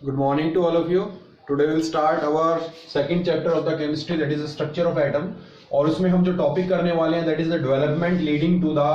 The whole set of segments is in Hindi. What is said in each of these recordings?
Good morning to all of you. Today we will start our second chapter of the chemistry, that is the structure of atom. और उसमें हम जो टॉपिक करने वाले हैं that is the development leading to the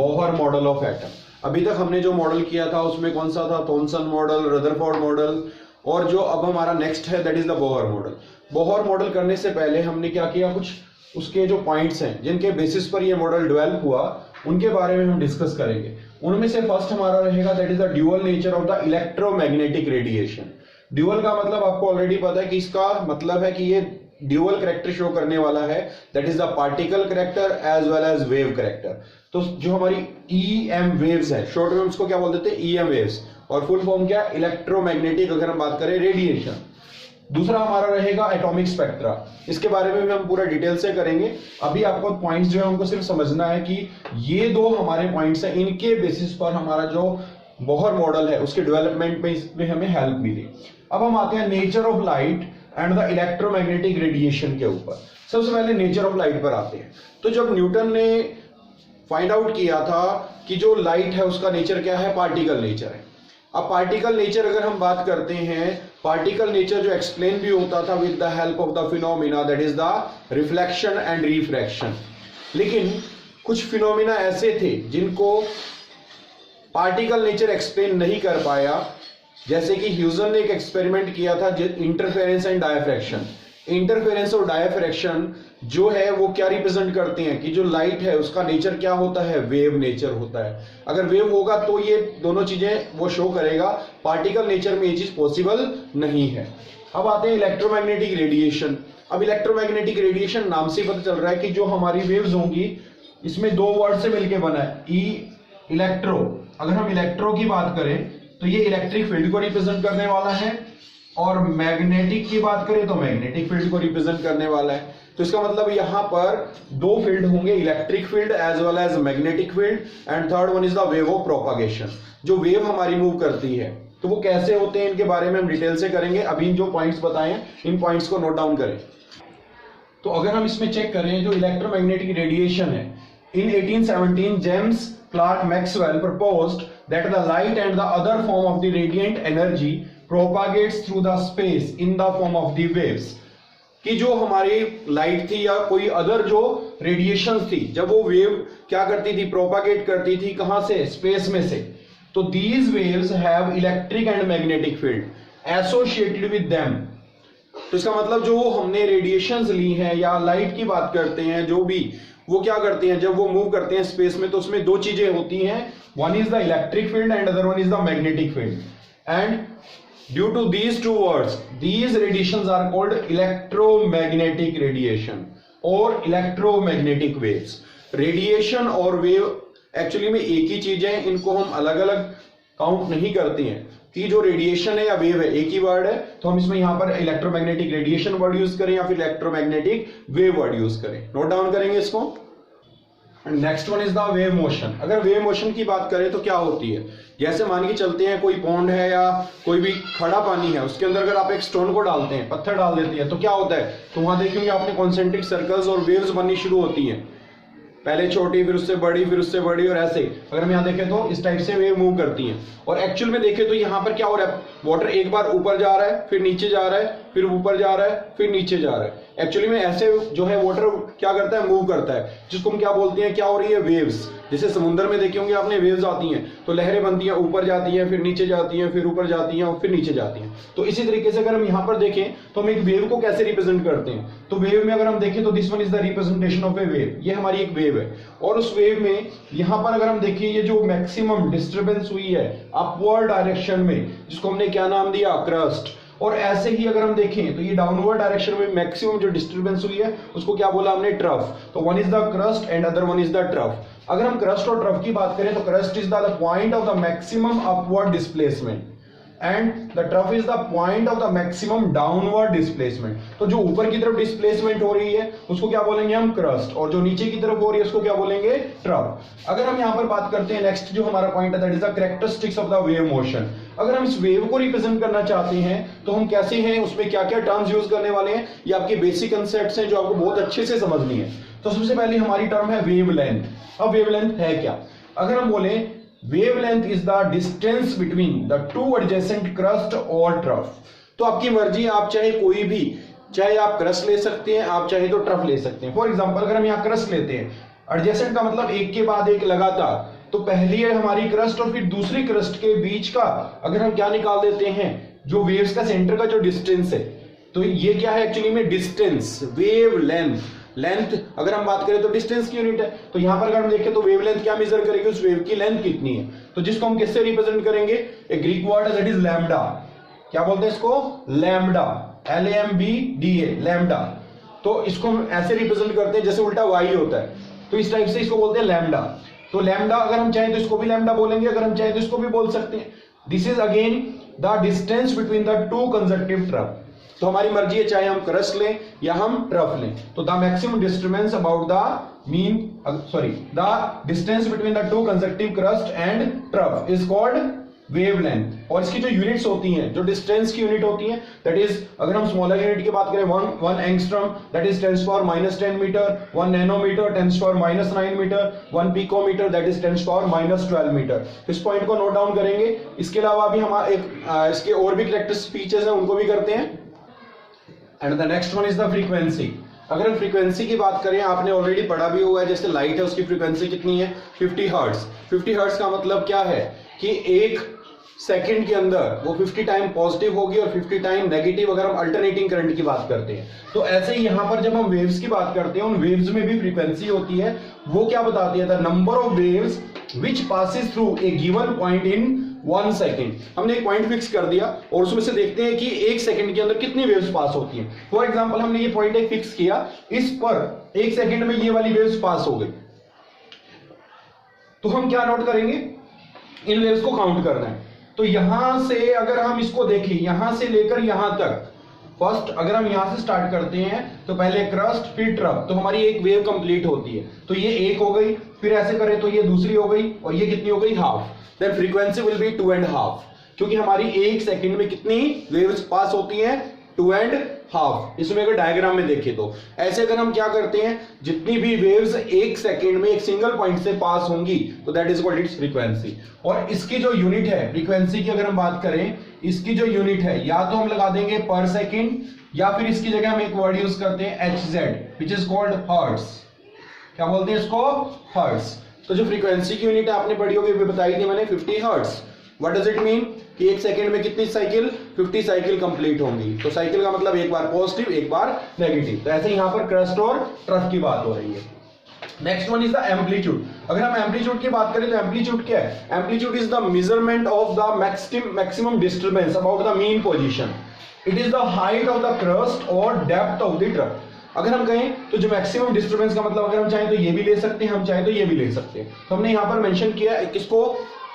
Bohr model of atom. अभी तक हमने जो मॉडल किया था उसमें कौन सा था? थॉमसन मॉडल, रदरफोर्ड मॉडल, और जो अब हमारा नेक्स्ट है that is the Bohr model. Bohr model करने से पहले हमने क्या किया, कुछ उसके जो पॉइंट्स हैं जिनके बेसिस पर ये मॉडल डेवलप हुआ उनके बारे में हम डिस्कस करेंगे. उनमें से फर्स्ट हमारा रहेगा that is the dual nature of the electromagnetic radiation. Dual का मतलब आपको ऑलरेडी पता है कि इसका मतलब है कि ये ड्यूअल करैक्टर शो करने वाला है, that is the particle character as well as wave character. तो जो हमारी ईएम वेव्स है, शॉर्ट में उसको क्या बोल देते हैं? EM waves. और फुल फॉर्म क्या? इलेक्ट्रोमैग्नेटिक. अगर हम बात करें रेडिएशन. दूसरा हमारा रहेगा एटॉमिक स्पेक्ट्रा. इसके बारे में भी हम पूरा डिटेल से करेंगे. अभी आपको पॉइंट्स जो है उनको सिर्फ समझना है कि ये दो हमारे पॉइंट्स हैं, इनके बेसिस पर हमारा जो बोहर मॉडल है उसके डेवलपमेंट में हमें हेल्प मिली. अब हम आते हैं nature of light and the electromagnetic radiation के ऊपर. सबसे पहले नेचर ऑफ लाइट पर आते हैं. तो जब न्यूटन ने फाइंड आउट किया था कि जो लाइट है उसका नेचर क्या है? पार्टिकल नेचर है. अब पार्टिकल नेचर अगर हम बात करते हैं, पार्टिकल नेचर जो एक्सप्लेन भी होता था with the help of the phenomena that is the reflection and refraction. लेकिन कुछ फिनोमिना ऐसे थे जिनको पार्टिकल नेचर एक्सप्लेन नहीं कर पाया. जैसे कि ह्यूजन ने एक एक्सपेरिमेंट किया था इंटरफेरेंस एंड डायफ्रैक्शन. इंटरफेरेंस और डायफ्रैक्शन जो है वो क्या रिप्रेजेंट करते हैं कि जो लाइट है उसका नेचर क्या होता है? वेव नेचर होता है. अगर वेव होगा तो ये दोनों चीजें वो शो करेगा. पार्टिकल नेचर में ये चीज पॉसिबल नहीं है. अब आते हैं इलेक्ट्रोमैग्नेटिक रेडिएशन. अब इलेक्ट्रोमैग्नेटिक रेडिएशन नाम से पता चल रहा है कि जो हमारी वेव्स होंगी इसमें दो वर्ड से मिलकर बना है, ई इलेक्ट्रो. अगर हम इलेक्ट्रो की बात करें तो ये इलेक्ट्रिक फील्ड को रिप्रेजेंट करने वाला है, और मैग्नेटिक की बात करें तो मैग्नेटिक फील्ड को रिप्रेजेंट करने वाला है. तो इसका मतलब यहां पर दो फील्ड होंगे, electric field as well as magnetic field. And third one is the wave of propagation. जो वेव हमारी मूव करती है तो वो कैसे होते हैं इनके बारे में हम डिटेल से करेंगे. अभी जो पॉइंट्स बताए हैं इन पॉइंट्स को नोट डाउन करें. तो अगर हम इसमें चेक करें जो इलेक्ट्रोमैग्नेटिक रेडिएशन है, in 1817 James Clerk Maxwell proposed that the light and the other form of the radiant energy propagates through the space in the form of the waves. कि जो हमारी लाइट थी या कोई अदर जो रेडिएशन थी, जब वो वेव क्या करती थी? प्रोपागेट करती थी. कहां से? स्पेस में से. तो these waves have electric and magnetic field associated with them. तो इसका मतलब जो हमने रेडिएशंस ली हैं या लाइट की बात करते हैं, जो भी वो क्या करते हैं जब वो मूव करते हैं स्पेस में, तो उसमें दो चीजें होती हैं. One is the electric field and other one is the magnetic field. And due to these two words these radiations are called electromagnetic radiation और इलेक्ट्रोमैग्नेटिक वेव्स. रेडिएशन और वेव एक्चुअली में एक ही चीज है. इनको हम अलग अलग काउंट नहीं करते हैं कि जो रेडिएशन है या वेव है एक ही वर्ड है. तो हम इसमें यहां पर इलेक्ट्रोमैग्नेटिक रेडिएशन वर्ड यूज करें या फिर इलेक्ट्रोमैग्नेटिक वेव वर्ड यूज करें. नोट डाउन करेंगे इसको. And next one is the wave motion. अगर वेव मोशन की बात करें तो क्या होती है? जैसे मान के चलते हैं कोई पॉन्ड है या कोई भी खड़ा पानी है, उसके अंदर अगर आप एक स्टोन को डालते हैं, पत्थर डाल देते हैं, तो क्या होता है? तो वहां देखेंगे आपने कॉन्सेंट्रिक सर्कल्स और वेव्स बननी शुरू होती हैं. पहले छोटी, फिर उससे बड़ी, फिर उससे बड़ी, और ऐसे. अगर हम यहाँ देखें तो इस टाइप से वेव मूव करती हैं. और एक्चुअल में देखें तो यहाँ पर क्या हो रहा है? वाटर एक बार ऊपर जा रहा है, फिर नीचे जा रहा है, फिर ऊपर जा रहा है, फिर नीचे जा रहा है. एक्चुअली में ऐसे जो है वाटर क्या करता है? मूव करता है, जिसको हम क्या बोलते हैं? क्या हो रही है? वेव्स. जैसे समुद्र में देखे होंगे आपने, वेव्स आती हैं तो लहरें बनती हैं, ऊपर जाती हैं, फिर नीचे जाती हैं, फिर ऊपर जाती हैं और फिर नीचे जाती हैं. तो इसी तरीके से अगर हम यहाँ पर देखें तो हम एक वेव को कैसे रिप्रेजेंट करते हैं. तो वेव में अगर हम देखें तो this one is the representation of A wave. ये हमारी एक वेव है, और उस वेव में यहाँ पर अगर हम देखें ये जो मैक्सिमम डिस्टर्बेंस हुई है अपवर्ड डायरेक्शन में, जिसको हमने क्या नाम दिया? क्रस्ट. और ऐसे ही अगर हम देखें तो ये डाउनवर्ड डायरेक्शन में मैक्सिमम जो डिस्टर्बेंस हुई है उसको क्या बोला हमने? ट्रफ. तो one is the crust and other one is the trough. अगर हम क्रस्ट और ट्रफ की बात करें तो crust is the point of the maximum upward displacement and the trough is the point of the maximum downward displacement. तो जो ऊपर की तरफ डिस्प्लेसमेंट हो रही है उसको क्या बोलेंगे हम? क्रस्ट. और जो नीचे की तरफ हो रही है उसको क्या बोलेंगे? ट्रफ. अगर हम यहाँ पर बात करते हैं नेक्स्ट जो हमारा पॉइंट है that is the characteristics of the wave motion. अगर हम इस वेव को रिप्रेजेंट करना चाहते हैं तो हम कैसे हैं, उसमें क्या क्या टर्म्स यूज करने वाले हैं, ये आपके बेसिक कंसेप्ट्स हैं जो आपको बहुत अच्छे से समझनी है. तो सबसे पहले हमारी टर्म है वेवलेंथ. अब वेवलेंथ है क्या? अगर हम बोले wavelength is the distance between the two adjacent crust or trough। तो आपकी मर्जी है, आप चाहे कोई भी, चाहे आप क्रस्ट ले सकते हैं, आप चाहे तो ट्रफ ले सकते हैं। फॉर एग्जांपल अगर हम यहाँ क्रस्ट लेते हैं, एडजेसेंट का मतलब एक के बाद एक लगातार, तो पहली है हमारी क्रस्ट और फिर दूसरी क्रस्ट के बीच का अगर हम क्या निकाल देते हैं, जो वेव्स का सेंटर का जो डिस्टेंस है, तो ये क्या है एक्चुअली में डिस्टेंस, वेव लेंथ। लेंथ अगर हम बात करें तो डिस्टेंस की यूनिट है, तो यहां पर अगर हम देखें तो वेवलेंथ क्या मेजर करेगी, उस वेव की लेंथ कितनी है, तो जिसको हम किससे रिप्रेजेंट करेंगे, एक ग्रीक वर्ड है दैट इज लैम्डा। क्या बोलते हैं इसको, लैम्डा, LAMBDA, लैम्डा। तो इसको हम ऐसे रिप्रेजेंट करते हैं जैसे उल्टा y होता है, तो इस टाइप से इसको बोलते हैं लैम्डा। तो लैम्डा अगर हम चाहें तो इसको भी लैम्डा बोलेंगे, अगर हम चाहें तो इसको भी बोल सकते हैं। This is again the distance between the two consecutive trough. तो हमारी मर्जी है, चाहे हम क्रस्ट लें या हम ट्रफ लें। तो the maximum disturbance about the mean the distance between the two consecutive crust and trough is called wavelength. और इसकी जो यूनिट्स होती हैं, जो डिस्टेंस की यूनिट होती है, दैट इज अगर हम स्मॉलर यूनिट की बात करें, 1 angstrom that is 10⁻⁻10 metre, 1 nanometre 10⁻⁹ metre, 1 picometre that is 10⁻12 metre. इस पॉइंट को नोट डाउन करेंगे। इसके अलावा भी हम एक इसके और भी कैरेक्टरिस्टिक फीचर्स हैं, उनको भी करते हैं। And the next one is the frequency. अगर हम फ्रीक्वेंसी की बात करें, आपने ऑलरेडी पढ़ा भी हुआ है, जैसे लाइट है उसकी फ्रीक्वेंसी कितनी है, 50 हर्ट्ज। 50 हर्ट्ज का मतलब क्या है कि एक सेकंड के अंदर वो 50 टाइम पॉजिटिव होगी और 50 टाइम नेगेटिव, अगर हम अल्टरनेटिंग करंट की बात करते हैं। तो ऐसे ही यहां पर जब हम वेव्स की बात करते हैं, उन वेव्स में भी फ्रीक्वेंसी होती है। वो क्या बताती है, the number of waves which passes through a given point in 1 second. हमने एक पॉइंट फिक्स कर दिया और उसमें से देखते हैं कि एक सेकंड के अंदर कितनी वेव्स पास होती हैं। फॉर एग्जांपल हमने ये पॉइंट एक फिक्स किया, इस पर एक सेकंड में ये वाली वेव्स पास हो गई, तो हम क्या नोट करेंगे, इन वेव्स को काउंट करना है। तो यहां से अगर हम इसको देखें, यहां से लेकर यहां तक, फर्स्ट अगर हम यहां से स्टार्ट करते हैं तो पहले क्रस्ट फिर ट्रफ, तो हमारी एक वेव कंप्लीट होती है। तो ये एक हो गई, फिर ऐसे करें तो ये दूसरी हो गई, और ये कितनी हो गई, half. Then frequency will be 2.5, क्योंकि हमारी एक सेकंड में कितनी वेव्स पास होती हैं, 2.5। इसमें अगर डायग्राम में देखें तो ऐसे अगर हम क्या करते हैं, जितनी भी वेव्स एक सेकंड में एक सिंगल पॉइंट से पास होंगी तो that is called its frequency. और इसकी जो यूनिट है फ्रीक्वेंसी की, अगर हम बात करें, इसकी जो यूनिट है या तो हम लगा देंगे पर सेकंड, या फिर इसकी जगह हम एक वर्ड यूज करते हैं HZ, which is called hertz. क्या बोलते हैं इसको, हर्ट्ज। तो जो फ्रीक्वेंसी की यूनिट आपने पढ़ी होगी, बताई थी मैंने, 50 hertz. What does it mean कि एक सेकंड में कितनी साइकिल, 50 साइकिल कंप्लीट होंगी। तो साइकिल का मतलब एक बार पॉजिटिव एक बार नेगेटिव। तो ऐसे यहां पर क्रस्ट और ट्रफ की बात हो रही है। Next one is the amplitude. अगर हम एम्पलीट्यूड की बात करें तो एम्पलीट्यूड क्या है, amplitude is the measurement of the maximum disturbance about the mean position. It is the height of the crust और डेप्थ ऑफ द ट्रफ। अगर हम कहें तो जो मैक्सिमम डिस्टर्बेंस का मतलब, अगर हम चाहें तो ये भी ले सकते हैं, हम चाहें तो ये भी ले सकते हैं। तो हमने यहां पर मेंशन किया किसको,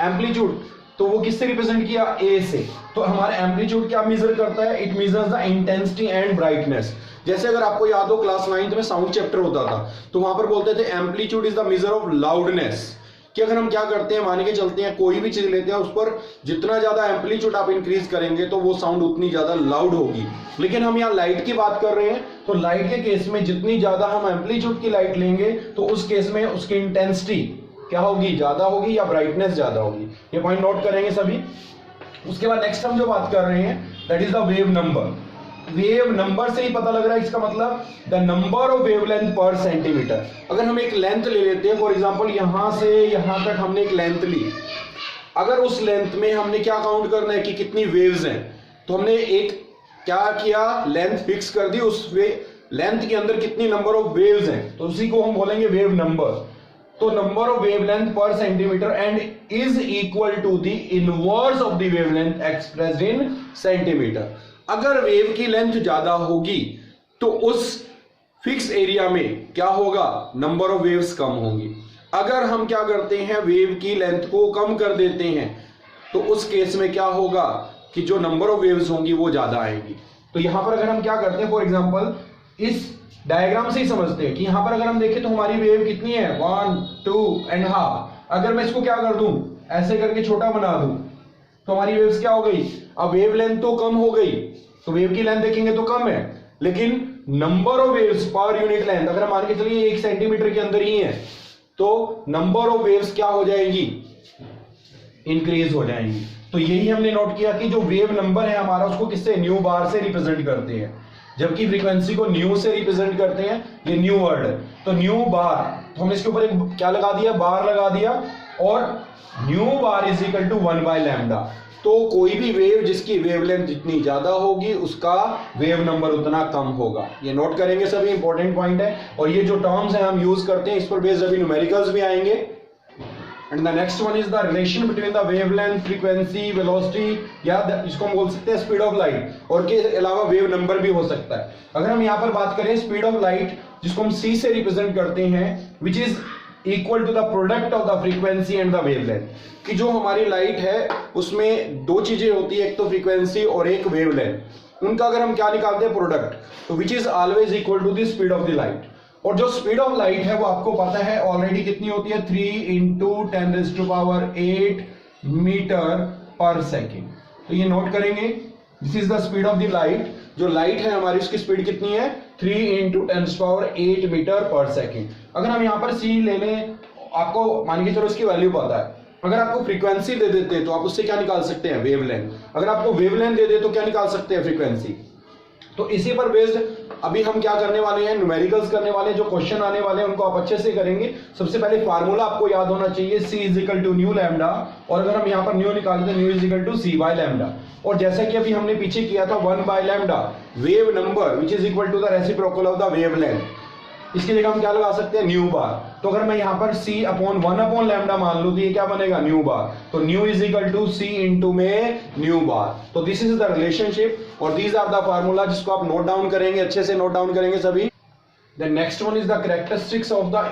एम्पलीट्यूड। तो वो किससे रिप्रेजेंट किया, ए से। तो हमारा एम्पलीट्यूड क्या मेजर करता है, it measures the intensity and brightness. जैसे अगर आपको याद हो क्लास 9th में साउंड चैप्टर होता था, तो वहां पर बोलते थे amplitude is the measure of loudness. कि अगर हम क्या करते हैं, मान के चलते हैं कोई भी चीज लेते हैं, उस पर जितना ज्यादा एम्पलीट्यूड आप इंक्रीज करेंगे तो वो साउंड उतनी ज्यादा लाउड होगी। लेकिन हम यहाँ लाइट की बात कर रहे हैं, तो लाइट के केस में जितनी ज्यादा हम एम्पलीट्यूड की लाइट लेंगे तो उस केस में उसकी इंटेंसिटी क्या होगी, ज्यादा होगी या ब्राइटनेस ज्यादा होगी। ये पॉइंट नोट करेंगे सभी। उसके बाद नेक्स्ट हम जो बात कर रहे हैं that is the wave number. Wave number से ही पता लग रहा है इसका मतलब the number of wavelength per centimetre. अगर हम एक लेंथ ले लेते हैं, फॉर एग्जांपल यहां से यहां तक हमने एक लेंथ ली, अगर उस लेंथ में हमने क्या काउंट करना है कि कितनी वेव्स हैं, तो हमने एक क्या किया, लेंथ फिक्स कर दी, उस लेंथ के अंदर कितनी नंबर ऑफ वेव्स हैं, तो उसी को हम बोलेंगे वेव नंबर। तो number of wavelength per centimetre and is equal to the inverse of the wavelength expressed in centimetre. अगर वेव की लेंथ ज्यादा होगी तो उस फिक्स एरिया में क्या होगा, नंबर ऑफ वेव्स कम होंगी। अगर हम क्या करते हैं, वेव की लेंथ को कम कर देते हैं, तो उस केस में क्या होगा कि जो नंबर ऑफ वेव्स होंगी वो ज्यादा आएंगी। तो यहां पर अगर हम क्या करते हैं, फॉर एग्जांपल इस डायग्राम से ही समझते हैं कि यहां पर अगर हम देखें तो हमारी वेव कितनी है, 1, 2.5। अगर मैं इसको क्या कर दूं, ऐसे करके छोटा बना दूं, तो हमारी वेव्स क्या हो गई, अब वेव लेंथ तो कम हो गई, तो वेव की लेंथ देखेंगे तो कम है, लेकिन number of waves per unit length अगर मान के चलिए 1 सेंटीमीटर के अंदर ही है, तो नंबर ऑफ वेव्स क्या हो जाएगी, इंक्रीज हो जाएंगी। तो यही हमने नोट किया कि जो वेव नंबर है हमारा उसको किससे, न्यू बार से रिप्रेजेंट करते हैं, जबकि फ्रीक्वेंसी को न्यू से रिप्रेजेंट करते हैं। ये न्यू वर्ड है, तो न्यू बार, तो हमने इसके ऊपर एक क्या लगा दिया, बार लगा दिया, और nu bar is equal to 1/λ। तो कोई भी वेव जिसकी वेवलेंथ जितनी ज्यादा होगी उसका वेव नंबर उतना कम होगा। ये नोट करेंगे सभी, इंपॉर्टेंट पॉइंट है। और ये जो टर्म्स हैं हम यूज करते हैं, इस पर बेस्ड अभी न्यूमेरिकल्स भी आएंगे। And the next one is the relation between the wavelength, frequency, velocity, या इसको हम बोल सकते हैं स्पीड ऑफ लाइट, और के अलावा वेव नंबर भी हो सकता है। अगर हम यहाँ पर बात करें स्पीड ऑफ लाइट, जिसको हम c से रिप्रेजेंट करते हैं, which is equal to the product of the frequency and the wavelength, कि जो हमारी लाइट है उसमें दो चीजें होती है, एक तो फ्रीक्वेंसी और एक वेवलेंथ। उनका अगर हम क्या निकालते हैं, प्रोडक्ट, तो which is always equal to the speed of the light. और जो स्पीड ऑफ लाइट है वो आपको पता है ऑलरेडी कितनी होती है, 3 × 10⁸ मीटर पर सेकेंड। तो ये नोट करेंगे, this is the speed of the light. जो लाइट है हमारी उसकी स्पीड कितनी है, 3 × 10⁸ मीटर पर सेकेंड। अगर हम यहाँ पर c ले लें, आपको मान के चलो इसकी वैल्यू पता है, अगर आपको फ्रीक्वेंसी दे देते हैं तो आप उससे क्या निकाल सकते हैं, वेवलेंथ। अगर आपको वेवलेंथ दे दे तो क्या निकाल सकते हैं, फ्रीक्वेंसी। तो इसी पर बेस्ड अभी हम क्या करने वाले हैं, न्यूमेरिकल्स करने वाले हैं। जो क्वेश्चन आने वाले हैं उनको आप अच्छे से करेंगे। सबसे पहले फार्मूला आपको याद होना चाहिए, c = न्यू λ, और अगर हम यहाँ पर न्यू निकालें तो न्यू = c/λ। और जैसा कि अभी हमने पीछे किया था 1/λ, wave number which is equal to the reciprocal of the wavelength, इसकी जगह हम क्या लगा सकते हैं, न्यू बार। तो अगर मैं यहाँ पर c/1/λ मान लूं तो ये क्या बनेगा, न्यू बार। तो nu is equal to c * में न्यू बार। तो दिस इज द रिलेशनशिप, और दीज आर द फार्मूला, जिसको आप नोट डाउन करेंगे, अच्छे से नोट डाउन करेंगे सभी। The next one is the characteristics of the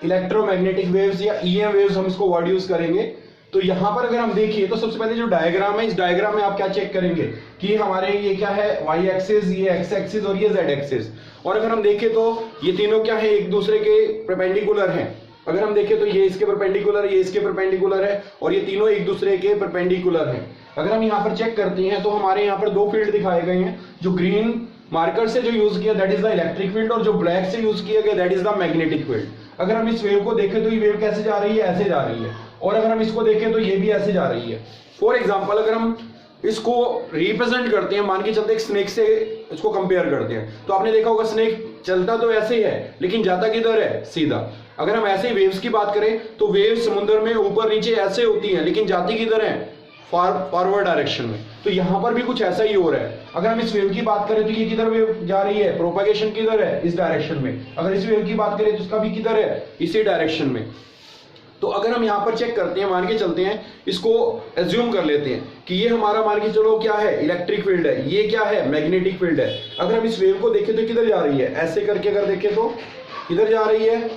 electromagnetic waves, या EM वेव्स हम इसको वर्ड यूज करेंगे। तो यहां पर अगर हम देखिए तो सबसे पहले जो डायग्राम है, इस डायग्राम में आप क्या चेक करेंगे कि हमारे ये क्या है, y एक्सिस, ये x एक्सिस और ये z एक्सिस। और अगर हम देखें तो ये तीनों क्या है, एक दूसरे के परपेंडिकुलर हैं। अगर हम देखें तो ये इसके परपेंडिकुलर, ये इसके परपेंडिकुलर है, और ये तीनों एक दूसरे के परपेंडिकुलर हैं। अगर हम यहाँ पर चेक करते हैं तो हमारे यहाँ पर दो फील्ड दिखाए गए हैं। जो ग्रीन मार्कर से जो यूज किया that is the electric field, और जो ब्लैक से यूज किया गया that is the magnetic field. अगर हम इस वेव को देखें तो ये वेव कैसे जा रही है, ऐसे जा रही है, और अगर हम इसको देखें तो ये भी ऐसे जा रही है। फॉर एग्जाम्पल अगर हम इसको रिप्रेजेंट करते हैं, मान के चलते एक स्नेक से इसको कंपेयर करते हैं, तो आपने देखा होगा स्नेक चलता तो ऐसे ही है लेकिन जाता किधर है, सीधा। अगर हम ऐसे ही वेव्स की बात करें तो वेव समुद्र में ऊपर नीचे ऐसे होती है लेकिन जाती किधर है, फॉरवर्ड डायरेक्शन में। तो यहां पर भी कुछ ऐसा ही हो रहा है। अगर हम इस वेव की बात करें तो ये किधर वेव जा रही है, प्रोपगेशन किधर है, इस डायरेक्शन में। अगर इस वेव की बात करें तो इसका भी किधर है, इसी डायरेक्शन में। तो अगर हम यहाँ पर चेक करते हैं, मान के चलते हैं, इसको एज्यूम कर लेते हैं कि ये हमारा मान के चलो क्या है, इलेक्ट्रिक फील्ड है, ये क्या है, मैग्नेटिक फील्ड है। अगर हम इस वेव को देखें तो किधर जा रही है, ऐसे करके अगर देखें तो किधर जा रही है,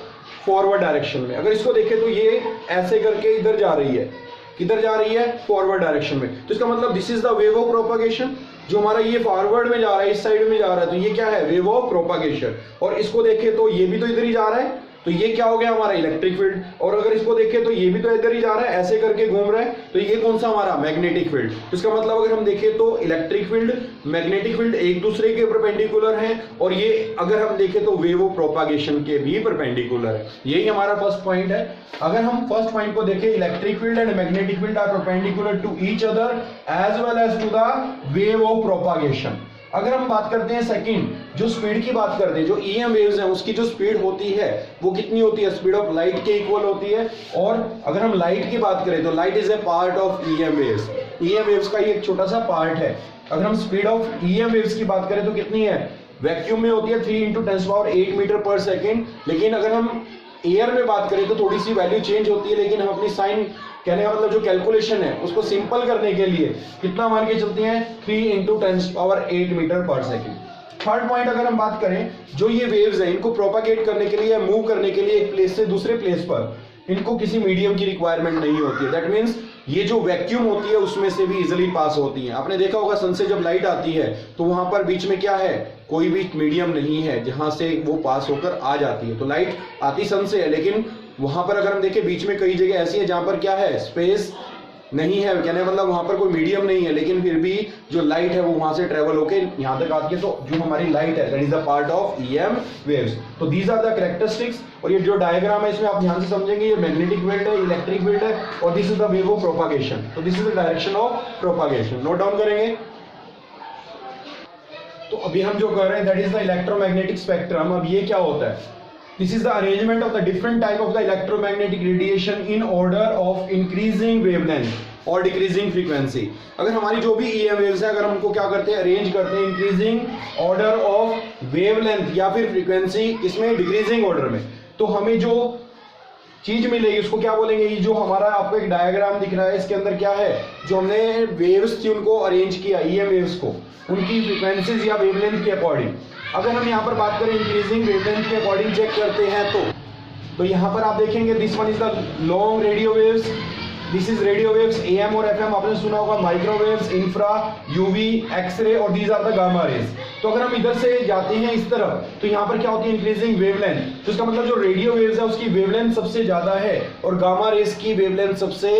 फॉरवर्ड डायरेक्शन में। अगर इसको देखें तो ये ऐसे करके इधर जा रही है, किधर जा रही है, फॉरवर्ड डायरेक्शन में। तो इसका मतलब this is the wave of propagation. जो हमारा ये फॉरवर्ड में जा रहा है, इस साइड में जा रहा है, तो ये क्या है, वेव ऑफ प्रोपगेशन। और इसको देखें तो ये भी तो इधर ही जा रहा है, तो ये क्या हो गया हमारा इलेक्ट्रिक फील्ड। और अगर इसको देखें तो ये भी तो इधर ही जा रहा है, ऐसे करके घूम रहा है, तो ये कौन सा हमारा, मैग्नेटिक फील्ड। तो इसका मतलब अगर हम देखें तो इलेक्ट्रिक फील्ड, मैग्नेटिक फील्ड एक दूसरे के परपेंडिकुलर हैं, और ये अगर हम देखें तो वेव ऑफ प्रोपगेशन के भी परपेंडिकुलर है। यही हमारा फर्स्ट पॉइंट है। अगर हम फर्स्ट पॉइंट को देखें, electric field and magnetic field are perpendicular to each other as well as to the wave of propagation. अगर हम बात करते हैं सेकंड, जो स्पीड की बात करते हैं, जो EM वेव्स हैं उसकी जो स्पीड होती है वो कितनी होती है, स्पीड ऑफ लाइट के इक्वल होती है। और अगर हम लाइट की बात करें तो light is a part of EM waves. EM waves का ये एक छोटा सा पार्ट है। अगर हम स्पीड ऑफ EM वेव्स की बात करें तो कितनी है, वैक्यूम में होती है 3 × 10⁸ मीटर पर सेकेंड। लेकिन अगर हम एयर में बात करें तो थोड़ी सी वैल्यू चेंज होती है, लेकिन हम अपनी साइन कहने का मतलब जो कैलकुलेशन है उसको सिंपल करने के लिए कितना मान के चलते हैं, 3 × 10⁸ मीटर पर सेकेंड। थर्ड पॉइंट अगर हम बात करें, जो ये वेव्स हैं इनको प्रोपागेट करने के लिए, मूव करने के लिए एक प्लेस से दूसरे प्लेस पर, इनको किसी मीडियम की रिक्वायरमेंट नहीं होती है। दैट मीन्स ये जो वैक्यूम होती है उसमें से भी इजिली पास होती है। आपने देखा होगा सन से जब लाइट आती है तो वहां पर बीच में क्या है, कोई भी मीडियम नहीं है जहां से वो पास होकर आ जाती है। तो लाइट आती सन से है, लेकिन वहां पर अगर हम देखें बीच में कई जगह ऐसी है जहां पर क्या है, स्पेस नहीं है, कहने का मतलब वहां पर कोई मीडियम नहीं है, लेकिन फिर भी जो लाइट है वो वहां से ट्रेवल होके यहाँ तक आती है, तो जो हमारी लाइट है that is the part of EM waves. तो दीज आर द कैरेक्टरिस्टिक्स। और ये जो डायग्राम है इसमें आप ध्यान से समझेंगे, ये मैग्नेटिक फील्ड है, इलेक्ट्रिक फील्ड है, और this is the wave of propagation. तो this is the direction of propagation. Note down करेंगे। तो अभी हम जो कर रहे हैं that is the electromagnetic spectrum. अब ये क्या होता है? This is the arrangement of the different type of the electromagnetic radiation in order of increasing wavelength और decreasing frequency। अगर हमारी जो भी EM waves है, अगर हमको क्या करते हैं, अरेंज करते हैं increasing order of wavelength या फिर frequency, इसमें decreasing order में, तो हमें जो चीज मिलेगी उसको क्या बोलेंगे? ये जो हमारा आपको एक डायग्राम दिख रहा है, इसके अंदर क्या है, जो हमने वेव्स थी उनको अरेंज किया, EM waves को, उनकी फ्रीक्वेंसीज या वेवलेंथ के अकॉर्डिंग। अगर हम यहाँ पर बात करें इंक्रीजिंग वेवलेंथ के अकॉर्डिंग चेक करते हैं, तो यहाँ पर आप देखेंगे this one is the long radio waves, this is radio waves, AM और FM आपने सुना होगा, माइक्रोवेव्स, इंफ्रा, यूवी, एक्सरे, और these are the gamma rays. तो अगर हम इधर से जाते हैं इस तरफ, तो यहाँ पर क्या होती है, इंक्रीजिंग वेवलेंथ। तो इसका मतलब जो रेडियो वेव्स है उसकी वेवलेंथ सबसे ज्यादा है और गामा रेज की वेवलेंथ सबसे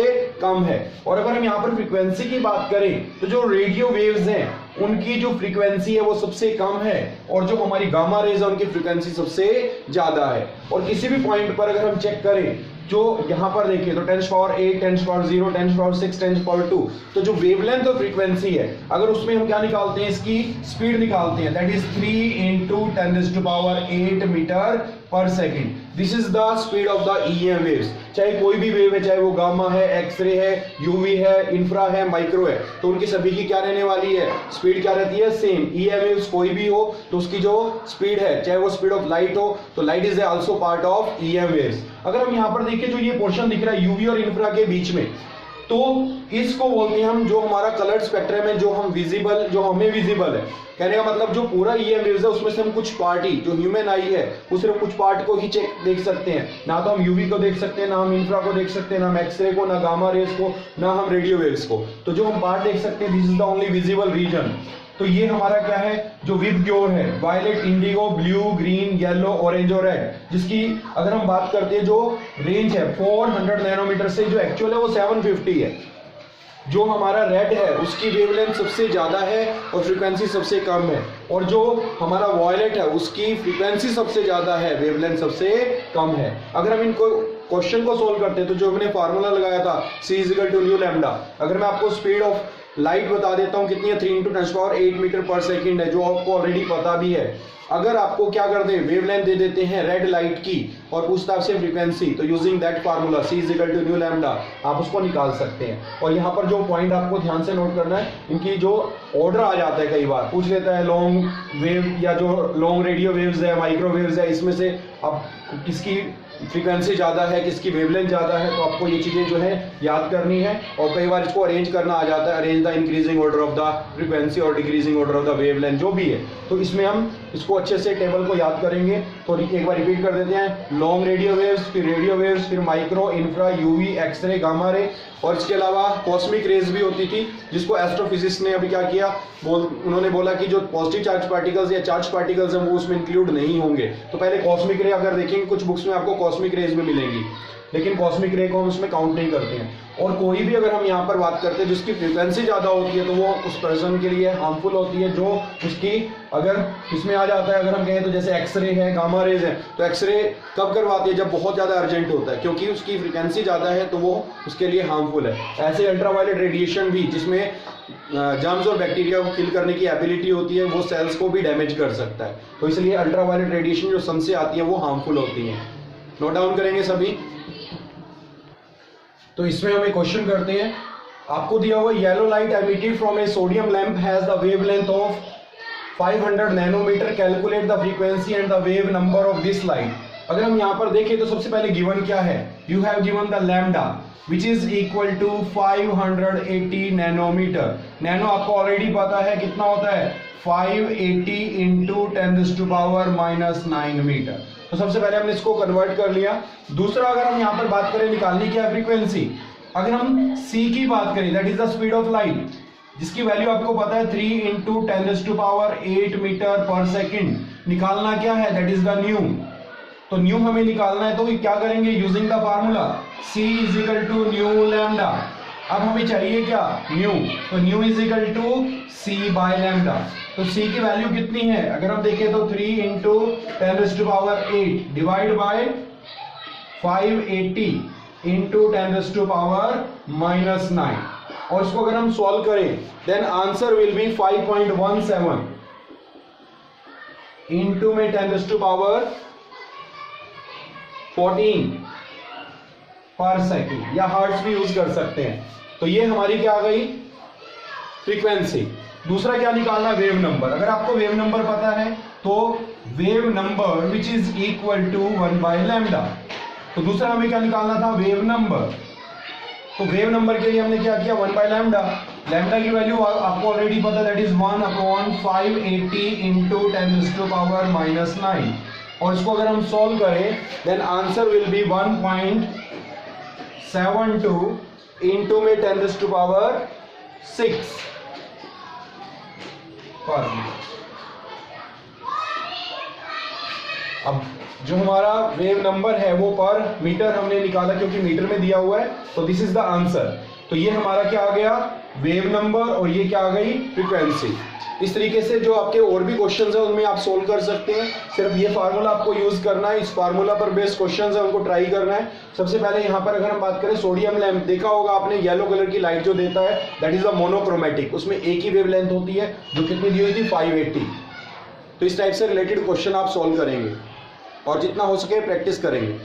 कम है। और अगर हम यहाँ पर फ्रीक्वेंसी की बात करें, तो जो रेडियो वेव्स हैं उनकी जो फ्रीक्वेंसी है वो सबसे कम है, और जो हमारी गामा रेज है उनकी फ्रीक्वेंसी सबसे ज्यादा है। और किसी भी पॉइंट पर अगर हम चेक करें, जो यहाँ पर देखिए, तो 10⁸, 10�0, 10�6, 10�2, तो जो वेवलेंथ और फ्रीक्वेंसी है, अगर उसमें हम क्या निकालते हैं, इसकी स्पीड निकालते हैं, दैट इज 3 × 10⁸ मीटर पर second. This is the speed of the EM waves. चाहे कोई भी वेव है, चाहे वो गामा है, एक्सरे है, यूवी है, इंफ्रा है, माइक्रो है, तो उनकी सभी की क्या रहने वाली है, स्पीड क्या रहती है, सेम। EM वेव्स कोई भी हो तो उसकी जो स्पीड है, चाहे वो स्पीड ऑफ लाइट हो, तो light is also part of EM waves. अगर हम यहाँ पर देखिए, जो ये पोर्शन दिख रहा है यूवी और इंफ्रा के बीच में, तो इसको बोलते हैं हम, जो हमारा कलर्ड स्पेक्ट्रम है, जो हम विजिबल, जो हमें विजिबल है, कहने का मतलब जो पूरा EM वेव्स है उसमें से हम कुछ पार्ट ही, जो ह्यूमन आई है वो सिर्फ कुछ पार्ट को ही चेक देख सकते हैं। ना तो हम यूवी को देख सकते हैं, ना हम इंफ्रा को देख सकते हैं, ना हम एक्सरे को, ना गामा रेज को, ना हम रेडियो वेव्स को। तो जो हम पार्ट देख सकते हैं, this is the only visible region. तो ये हमारा क्या है, जो विद क्योर है, violet, indigo, blue, green, yellow, orange और रेड, जिसकी अगर हम बात करते हैं जो रेंज है 400 नैनोमीटर से, जो एक्चुअल है वो 750 है। जो हमारा रेड है उसकी वेवलेंथ सबसे ज्यादा है और फ्रीक्वेंसी सबसे कम है, और जो हमारा वॉयलेट है उसकी फ्रीक्वेंसी सबसे ज्यादा है, वेवलेंथ सबसे कम है। अगर हम इनको क्वेश्चन को सोल्व करते हैं, तो जो हमने फार्मूला लगाया था C = μ, अगर मैं आपको स्पीड ऑफ लाइट बता देता हूँ कितनी है, 3 × 10⁸ मीटर पर सेकेंड है, जो आपको ऑलरेडी पता भी है। अगर आपको क्या कर दें, वेवलेंथ दे देते हैं रेड लाइट की और पूछता है आपसे फ्रीक्वेंसी, तो यूजिंग दैट फार्मूला C = μ आप उसको निकाल सकते हैं। और यहाँ पर जो पॉइंट आपको ध्यान से नोट करना है, इनकी जो ऑर्डर आ जाता है, कई बार पूछ लेता है लॉन्ग वेव या जो लॉन्ग रेडियो वेव्स है, माइक्रोवेव्स है, इसमें से अब किसकी फ्रीक्वेंसी ज्यादा है, किसकी वेवलेंथ ज्यादा है, तो आपको ये चीजें जो है याद करनी है। और कई बार इसको अरेंज करना आ जाता है, arrange the increasing order of the frequency और decreasing order of the wavelength, जो भी है। तो इसमें हम इसको अच्छे से टेबल को याद करेंगे। तो एक बार रिपीट कर देते हैं, लॉन्ग रेडियो वेव्स, फिर micro, infra, UV, x ray, gamma ray, और इसके अलावा कॉस्मिक रेज भी होती थी, जिसको एस्ट्रोफिजिक्स ने अभी क्या किया, उन्होंने बोला कि जो पॉजिटिव चार्ज पार्टिकल्स या चार्ज पार्टिकल्स हैं वो उसमें इंक्लूड नहीं होंगे। तो पहले कॉस्मिक रे अगर देखेंगे, कुछ बुक्स में आपको कॉस्मिक रेज भी मिलेंगी, लेकिन कॉस्मिक रे को हम उसमें काउंट नहीं करते हैं। और कोई भी अगर हम यहाँ पर बात करते हैं जिसकी फ्रीक्वेंसी ज़्यादा होती है, तो वो उस पर्सन के लिए हार्मफुल होती है, जो उसकी अगर इसमें आ जाता है। अगर हम कहें तो जैसे एक्सरे है, गामा रेज है, तो एक्सरे कब करवाती है, जब बहुत ज़्यादा अर्जेंट होता है, क्योंकि उसकी फ्रीक्वेंसी ज़्यादा है, तो वो उसके लिए हार्मफुल है। ऐसे अल्ट्रावायलेट रेडिएशन भी, जिसमें जर्म्स और बैक्टीरिया को किल करने की एबिलिटी होती है, वो सेल्स को भी डैमेज कर सकता है। तो इसलिए अल्ट्रावायलेट रेडिएशन जो सन से आती है वो हार्मफुल होती है। नोट डाउन करेंगे सभी। तो इसमें हम एक क्वेश्चन करते हैं, आपको दिया हुआ yellow light emitted from a sodium lamp has the wavelength of 500 nanometre, calculate the frequency and the wave number of this light. अगर हम यहाँ पर देखें तो सबसे पहले गिवन क्या है, you have given the lambda which is equal to 580 nanometre. Nano आपको ऑलरेडी पता है कितना होता है, 580 × 10⁻⁹ मीटर। तो सबसे पहले हमने इसको कन्वर्ट कर लिया। दूसरा, अगर हम यहाँ पर बात करें निकालने की फ्रीक्वेंसी, अगर हम c की बात करें, that is the speed of light, जिसकी वैल्यू आपको पता है 3 × 10⁸ मीटर पर सेकेंड। निकालना क्या है, दैट इज द न्यू। तो न्यू हमें निकालना है, तो क्या करेंगे, using the formula C = μ lambda. अब हमें चाहिए क्या, न्यू, तो nu is equal to C by lambda. तो सी की वैल्यू कितनी है, अगर हम देखें तो 3 इंटू 10⁸ डिवाइड बाय 580 इंटू 10⁻⁻9, और इसको अगर हम सॉल्व करें then answer will be 5.17 into में 10⁻14 पर सेकेंड, या हर्ट्ज भी यूज कर सकते हैं। तो ये हमारी क्या आ गई, फ्रीक्वेंसी। दूसरा क्या निकालना, वेव नंबर। अगर आपको वेव नंबर पता है तो wave number which is equal to 1 by lambda. तो दूसरा हमें क्या निकालना था, वेव नंबर। तो वेव नंबर के लिए हमने क्या किया, 1 बाय लैम्डा। लैम्डा की वैल्यू आपको ऑलरेडी पता, दैट इज 1/580 इंटू 10⁻⁻9, और इसको अगर हम सॉल्व करें then answer will be 1.72 into में 10⁻6 पर मीटर। अब जो हमारा वेव नंबर है वो पर मीटर हमने निकाला क्योंकि मीटर में दिया हुआ है, तो दिस इज द आंसर। तो ये हमारा क्या आ गया, वेव नंबर, और ये क्या आ गई, फ्रीक्वेंसी। इस तरीके से जो आपके और भी क्वेश्चंस हैं उनमें आप सोल्व कर सकते हैं। सिर्फ ये फार्मूला आपको यूज करना है, इस फार्मूला पर बेस्ड क्वेश्चंस है उनको ट्राई करना है। सबसे पहले यहाँ पर अगर हम बात करें सोडियम लैंप, देखा होगा आपने येलो कलर की लाइट जो देता है दैट इज अ मोनोक्रोमेटिक, उसमें एक ही वेवलेंथ होती है जो कितनी दी हुई थी, 580। तो इस टाइप से रिलेटेड क्वेश्चन आप सोल्व करेंगे और जितना हो सके प्रैक्टिस करेंगे।